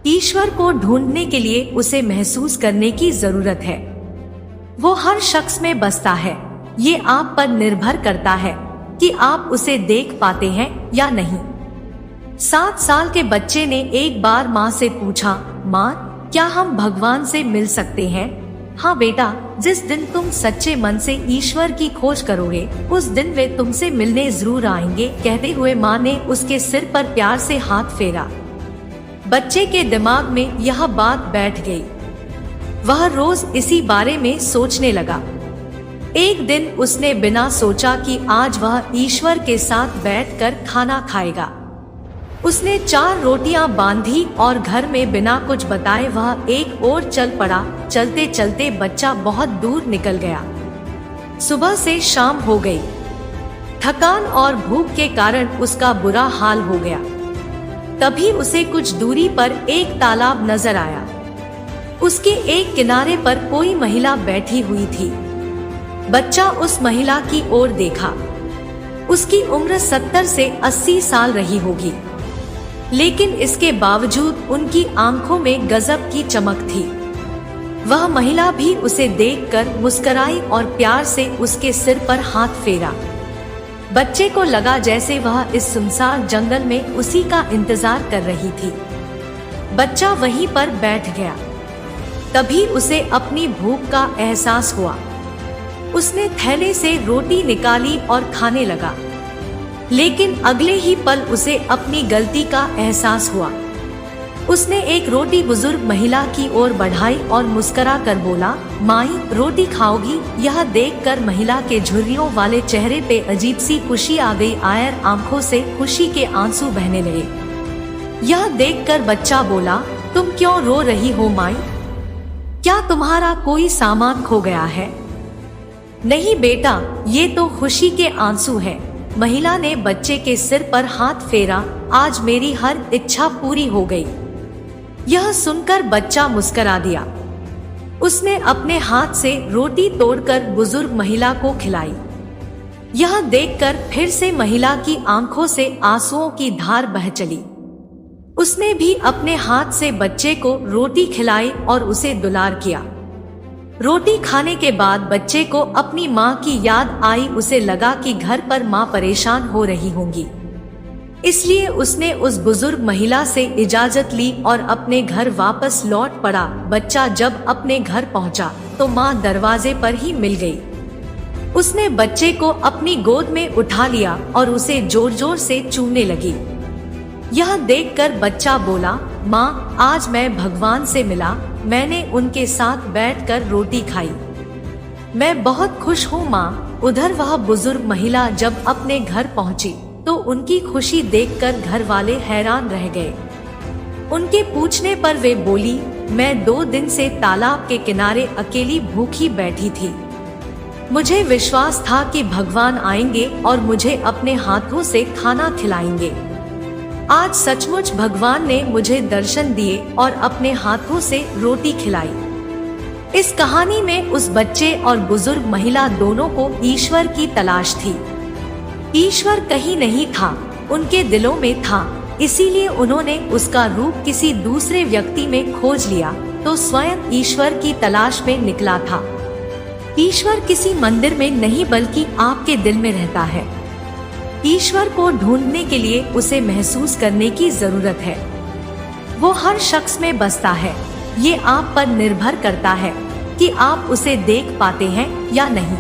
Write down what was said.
ईश्वर को ढूंढने के लिए उसे महसूस करने की जरूरत है। वो हर शख्स में बसता है। ये आप पर निर्भर करता है कि आप उसे देख पाते हैं या नहीं। 7 साल के बच्चे ने एक बार माँ से पूछा, माँ, क्या हम भगवान से मिल सकते हैं? हाँ बेटा, जिस दिन तुम सच्चे मन से ईश्वर की खोज करोगे उस दिन वे तुमसे मिलने जरूर आएंगे, कहते हुए माँ ने उसके सिर पर प्यार से हाथ फेरा। बच्चे के दिमाग में यह बात बैठ गई। वह रोज इसी बारे में सोचने लगा। एक दिन उसने बिना सोचा कि आज वह ईश्वर के साथ बैठकर खाना खाएगा। उसने 4 रोटियां बांधी और घर में बिना कुछ बताए वह एक ओर चल पड़ा। चलते चलते बच्चा बहुत दूर निकल गया। सुबह से शाम हो गई। थकान और भूख के कारण उसका बुरा हाल हो गया। तभी उसे कुछ दूरी पर एक तालाब नजर आया। उसके एक किनारे पर कोई महिला बैठी हुई थी। बच्चा उस महिला की ओर देखा। उसकी उम्र 70 से 80 साल रही होगी, लेकिन इसके बावजूद उनकी आंखों में गजब की चमक थी। वह महिला भी उसे देखकर मुस्कुराई और प्यार से उसके सिर पर हाथ फेरा। बच्चे को लगा जैसे वह इस सुनसान जंगल में उसी का इंतजार कर रही थी। बच्चा वहीं पर बैठ गया। तभी उसे अपनी भूख का एहसास हुआ। उसने थैले से रोटी निकाली और खाने लगा, लेकिन अगले ही पल उसे अपनी गलती का एहसास हुआ। उसने एक रोटी बुजुर्ग महिला की ओर बढ़ाई और मुस्कुरा कर बोला, माई, रोटी खाओगी? यह देखकर महिला के झुर्रियों वाले चेहरे पे अजीब सी खुशी आ गई। आयर आंखों से खुशी के आंसू बहने लगे। यह देखकर बच्चा बोला, तुम क्यों रो रही हो माई? क्या तुम्हारा कोई सामान खो गया है? नहीं बेटा, ये तो खुशी के आंसू है। महिला ने बच्चे के सिर पर हाथ फेरा। आज मेरी हर इच्छा पूरी हो गई। यह सुनकर बच्चा मुस्कुरा दिया। उसने अपने हाथ से रोटी तोड़कर बुजुर्ग महिला को खिलाई। यह देखकर फिर से महिला की आंखों से आंसुओं की धार बह चली। उसने भी अपने हाथ से बच्चे को रोटी खिलाई और उसे दुलार किया। रोटी खाने के बाद बच्चे को अपनी माँ की याद आई। उसे लगा कि घर पर माँ परेशान हो रही होंगी, इसलिए उसने उस बुजुर्ग महिला से इजाजत ली और अपने घर वापस लौट पड़ा। बच्चा जब अपने घर पहुंचा तो माँ दरवाजे पर ही मिल गई। उसने बच्चे को अपनी गोद में उठा लिया और उसे जोर जोर से चूमने लगी। यह देखकर बच्चा बोला, माँ, आज मैं भगवान से मिला। मैंने उनके साथ बैठकर रोटी खाई। मैं बहुत खुश हूँ माँ। उधर वह बुजुर्ग महिला जब अपने घर पहुंची तो उनकी खुशी देखकर घर वाले हैरान रह गए। उनके पूछने पर वे बोली, मैं 2 दिन से तालाब के किनारे अकेली भूखी बैठी थी। मुझे विश्वास था कि भगवान आएंगे और मुझे अपने हाथों से खाना खिलाएंगे। आज सचमुच भगवान ने मुझे दर्शन दिए और अपने हाथों से रोटी खिलाई। इस कहानी में उस बच्चे और बुजुर्ग महिला दोनों को ईश्वर की तलाश थी। ईश्वर कहीं नहीं था, उनके दिलों में था। इसीलिए उन्होंने उसका रूप किसी दूसरे व्यक्ति में खोज लिया तो स्वयं ईश्वर की तलाश में निकला था। ईश्वर किसी मंदिर में नहीं बल्कि आपके दिल में रहता है। ईश्वर को ढूंढने के लिए उसे महसूस करने की जरूरत है। वो हर शख्स में बसता है। ये आप पर निर्भर करता है कि आप उसे देख पाते हैं या नहीं।